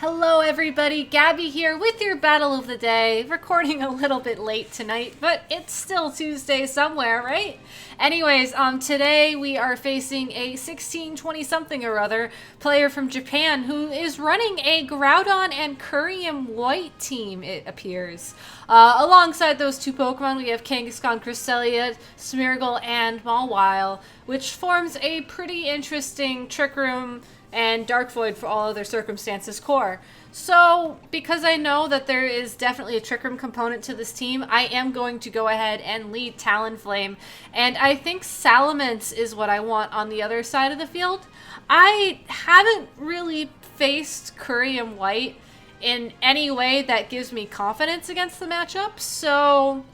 Hello everybody, Gabby here with your battle of the day, recording a little bit late tonight, but it's still Tuesday somewhere, right? Anyways, today we are facing a 16-20-something or other player from Japan who is running a Groudon and Kyurem White team, it appears. Alongside those two Pokemon, we have Kangaskhan, Cresselia, Smeargle, and Mawile, which forms a pretty interesting Trick Room and Dark Void for all other circumstances core. So, because I know that there is definitely a Trick Room component to this team, I am going to go ahead and lead Talonflame. And I think Salamence is what I want on the other side of the field. I haven't really faced Kyurem White in any way that gives me confidence against the matchup, so...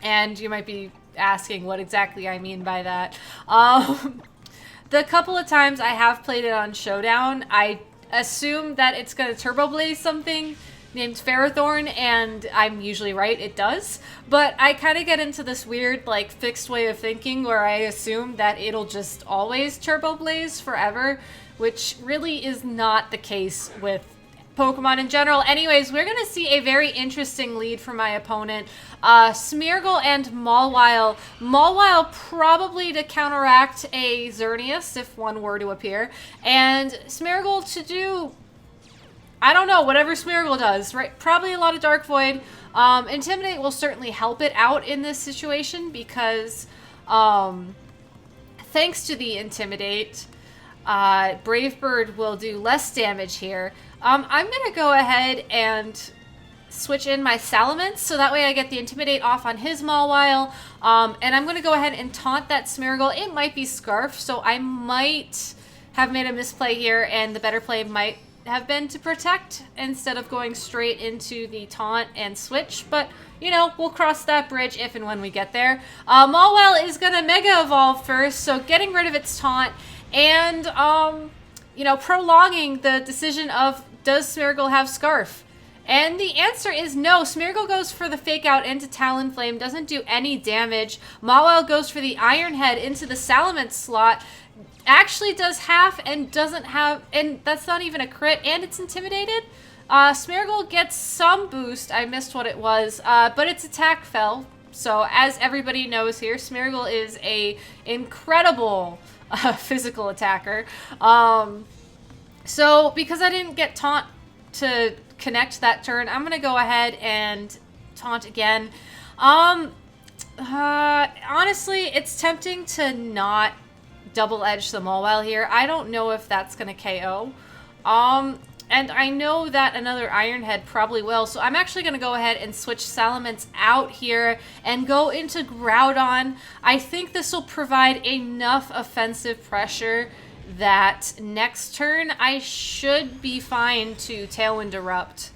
And you might be asking what exactly I mean by that. The couple of times I have played it on Showdown, I assume that it's going to Turbo Blaze something named Ferrothorn, and I'm usually right, it does. But I kind of get into this weird, like, fixed way of thinking where I assume that it'll just always Turbo Blaze forever, which really is not the case with Pokemon in general. Anyways, we're going to see a very interesting lead for my opponent. Smeargle and Mawile. Mawile probably to counteract a Xerneas if one were to appear. And Smeargle to do, I don't know, whatever Smeargle does, right? Probably a lot of Dark Void. Intimidate will certainly help it out in this situation because thanks to the Intimidate, Brave Bird will do less damage here. I'm going to go ahead and switch in my Salamence, so that way I get the Intimidate off on his Mawile. And I'm going to go ahead and taunt that Smeargle. It might be Scarf, so I might have made a misplay here, and the better play might have been to protect instead of going straight into the taunt and switch. But, you know, we'll cross that bridge if and when we get there. Mawile is going to Mega Evolve first, so getting rid of its taunt and, you know, prolonging the decision of does Smeargle have Scarf? And the answer is no. Smeargle goes for the Fake Out into Talonflame, doesn't do any damage. Mawile goes for the Iron Head into the Salamence slot, actually does half and doesn't have, and that's not even a crit, and it's intimidated. Smeargle gets some boost, I missed what it was, but its attack fell. So as everybody knows here, Smeargle is a incredible physical attacker. So because I didn't get taunt to connect that turn, I'm going to go ahead and taunt again. Honestly, it's tempting to not double edge the Mawile here. I don't know if that's going to KO. And I know that another Iron Head probably will, so I'm actually going to go ahead and switch Salamence out here and go into Groudon. I think this will provide enough offensive pressure that next turn I should be fine to Tailwind Erupt.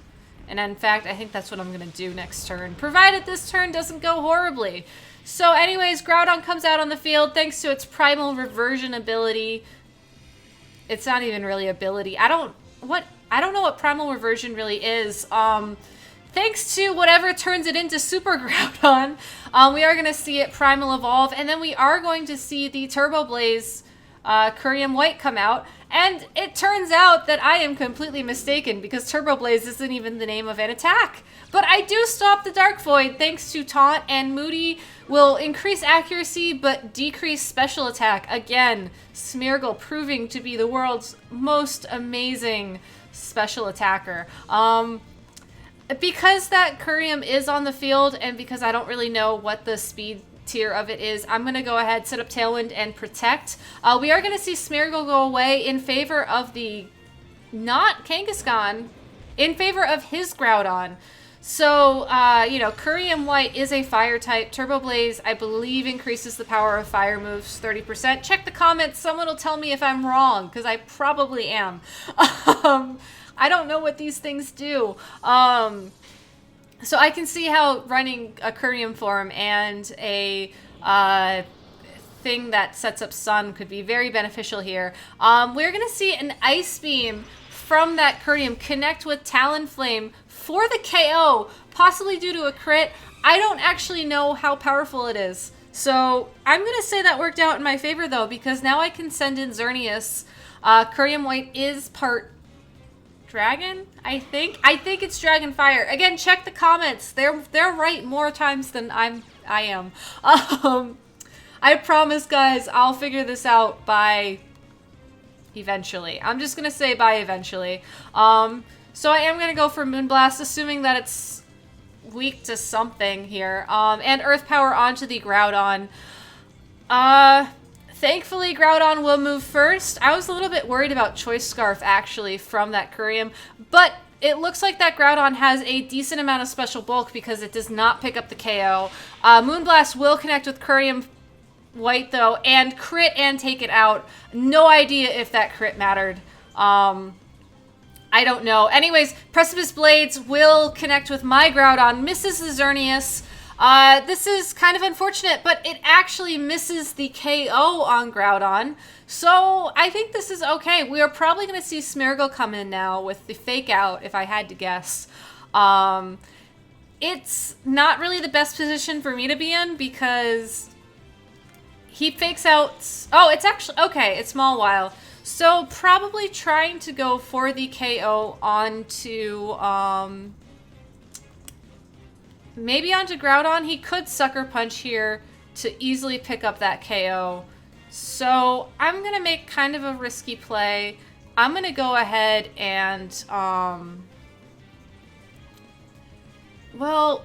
And in fact, I think that's what I'm going to do next turn, provided this turn doesn't go horribly. So anyways, Groudon comes out on the field thanks to its Primal Reversion ability. It's not even really ability. I don't know what Primal Reversion really is. Thanks to whatever turns it into Super Groudon, we are going to see it Primal Evolve, and then we are going to see the Turbo Blaze Kyurem White come out. And it turns out that I am completely mistaken because Turbo Blaze isn't even the name of an attack. But I do stop the Dark Void thanks to Taunt, and Moody will increase accuracy but decrease special attack. Again, Smeargle proving to be the world's most amazing special attacker. Because that Kyurem is on the field and because I don't really know what the speed tier of it is, I'm going to go ahead, set up Tailwind, and Protect. We are going to see Smeargle go away in favor of the, not Kangaskhan, in favor of his Groudon. So, you know, Kyurem White is a Fire type. Turbo Blaze, I believe, increases the power of Fire moves 30%. Check the comments. Someone will tell me if I'm wrong, because I probably am. I don't know what these things do. So I can see how running a Kyurem form and a thing that sets up Sun could be very beneficial here. We're going to see an Ice Beam from that Kyurem connect with Talonflame for the KO, possibly due to a crit. I don't actually know how powerful it is. So I'm going to say that worked out in my favor, though, because now I can send in Xerneas. Kyurem White is part Dragon, I think it's Dragon Fire. Again, check the comments. They're right more times than I am. I promise, guys, I'll figure this out by eventually. I'm just gonna say by eventually. So I am gonna go for Moonblast, assuming that it's weak to something here. And Earth Power onto the Groudon. Thankfully, Groudon will move first. I was a little bit worried about Choice Scarf, actually, from that Kyurem, but it looks like that Groudon has a decent amount of special bulk because it does not pick up the KO. Moonblast will connect with Kyurem White, though, and crit and take it out. No idea if that crit mattered. I don't know. Anyways, Precipice Blades will connect with my Groudon, misses the Xerneas. This is kind of unfortunate, but it actually misses the KO on Groudon. So I think this is okay. We are probably going to see Smeargle come in now with the Fake Out, if I had to guess. It's not really the best position for me to be in because he fakes out... Oh, it's actually... Okay, it's Mawile. So probably trying to go for the KO onto... maybe onto Groudon. He could Sucker Punch here to easily pick up that KO. So I'm going to make kind of a risky play. I'm going to go ahead and, well,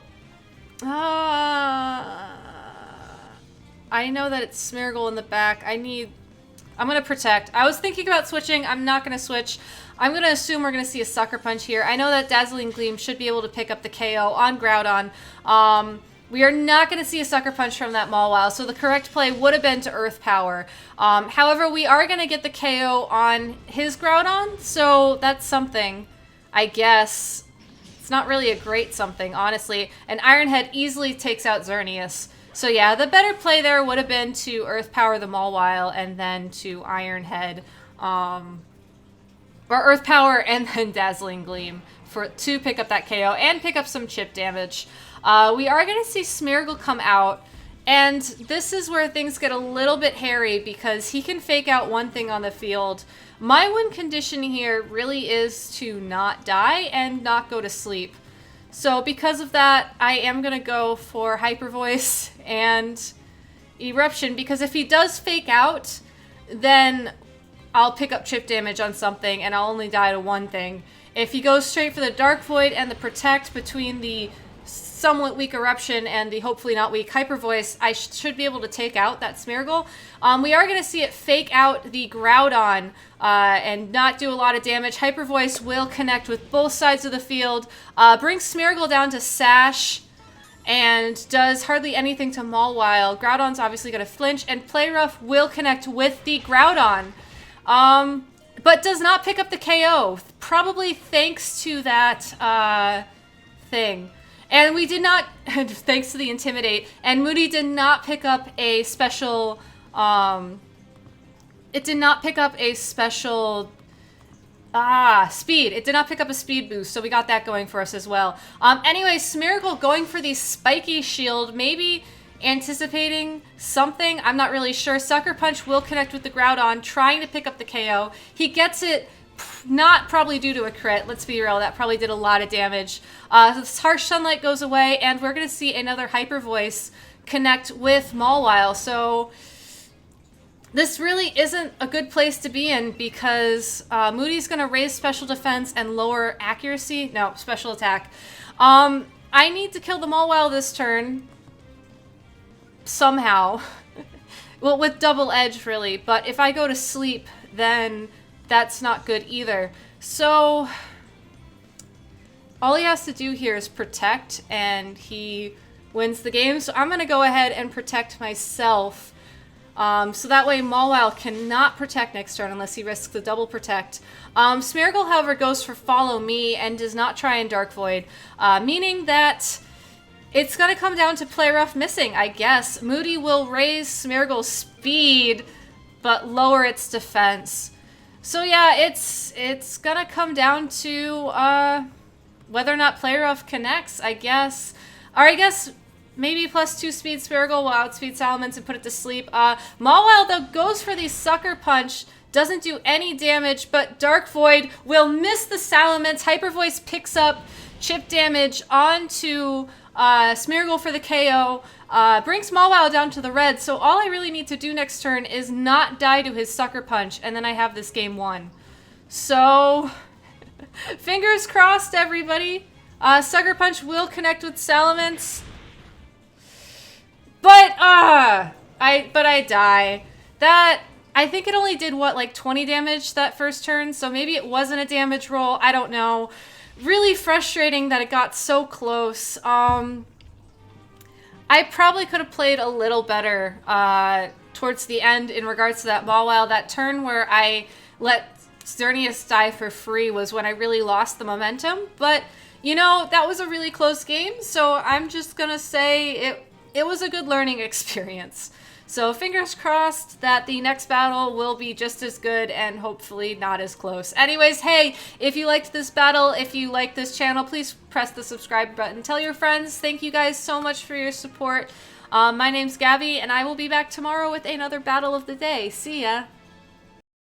I know that it's Smeargle in the back. I'm going to protect. I was thinking about switching. I'm not going to switch. I'm going to assume we're going to see a Sucker Punch here. I know that Dazzling Gleam should be able to pick up the KO on Groudon. We are not going to see a Sucker Punch from that Mawile, so the correct play would have been to Earth Power. However, we are going to get the KO on his Groudon, so that's something, I guess. It's not really a great something, honestly. And Iron Head easily takes out Xerneas. So yeah, the better play there would have been to Earth Power the Mawile and then to Iron Head. Or Earth Power and then Dazzling Gleam to pick up that KO and pick up some chip damage. We are going to see Smeargle come out, and this is where things get a little bit hairy because he can fake out one thing on the field. My win condition here really is to not die and not go to sleep. So because of that, I am going to go for Hyper Voice and Eruption, because if he does fake out, then I'll pick up chip damage on something and I'll only die to one thing. If he goes straight for the Dark Void and the Protect between the somewhat weak Eruption and the hopefully not weak Hyper Voice, I should be able to take out that Smeargle. We are going to see it fake out the Groudon and not do a lot of damage. Hyper Voice will connect with both sides of the field, brings Smeargle down to Sash, and does hardly anything to Mawile. Groudon's obviously going to flinch, and Play Rough will connect with the Groudon. But does not pick up the KO, probably thanks to that thing. And we did not, thanks to the Intimidate, and Moody did not pick up a special, it did not pick up a special, speed. It did not pick up a speed boost, so we got that going for us as well. Anyway, Smeargle going for the Spiky Shield, maybe anticipating something. I'm not really sure. Sucker Punch will connect with the Groudon, trying to pick up the KO. He gets it, not probably due to a crit. Let's be real. That probably did a lot of damage. This Harsh Sunlight goes away, and we're going to see another Hyper Voice connect with Mawile. So this really isn't a good place to be in because Moody's going to raise special defense and lower accuracy. No, special attack. I need to kill the Mawile this turn. Somehow. Well, with double edge, really. But if I go to sleep, then that's not good either. So all he has to do here is protect, and he wins the game. So I'm going to go ahead and protect myself. So that way Mawile cannot protect next turn unless he risks the double protect. Smeargle, however, goes for Follow Me and does not try and Dark Void, meaning that it's going to come down to Play Rough missing, I guess. Moody will raise Smeargle's speed, but lower its defense. So yeah, it's going to come down to whether or not Play Rough connects, I guess. Or I guess maybe +2 speed Smeargle will outspeed Salamence and put it to sleep. Mawile, though, goes for the Sucker Punch doesn't do any damage, but Dark Void will miss the Salamence. Hyper Voice picks up chip damage onto Smeargle for the KO. Brings Mawile down to the red, so all I really need to do next turn is not die to his Sucker Punch, and then I have this game won. So, fingers crossed, everybody. Sucker Punch will connect with Salamence. But, I die. That, I think it only did, what, like 20 damage that first turn? So maybe it wasn't a damage roll. I don't know. Really frustrating that it got so close. I probably could have played a little better towards the end in regards to that Mawile. That turn where I let Xerneas die for free was when I really lost the momentum. But, you know, that was a really close game, so I'm just gonna say it was a good learning experience. So fingers crossed that the next battle will be just as good and hopefully not as close. Anyways, hey, if you liked this battle, if you like this channel, please press the subscribe button. Tell your friends. Thank you guys so much for your support. My name's Gabby, and I will be back tomorrow with another battle of the day. See ya.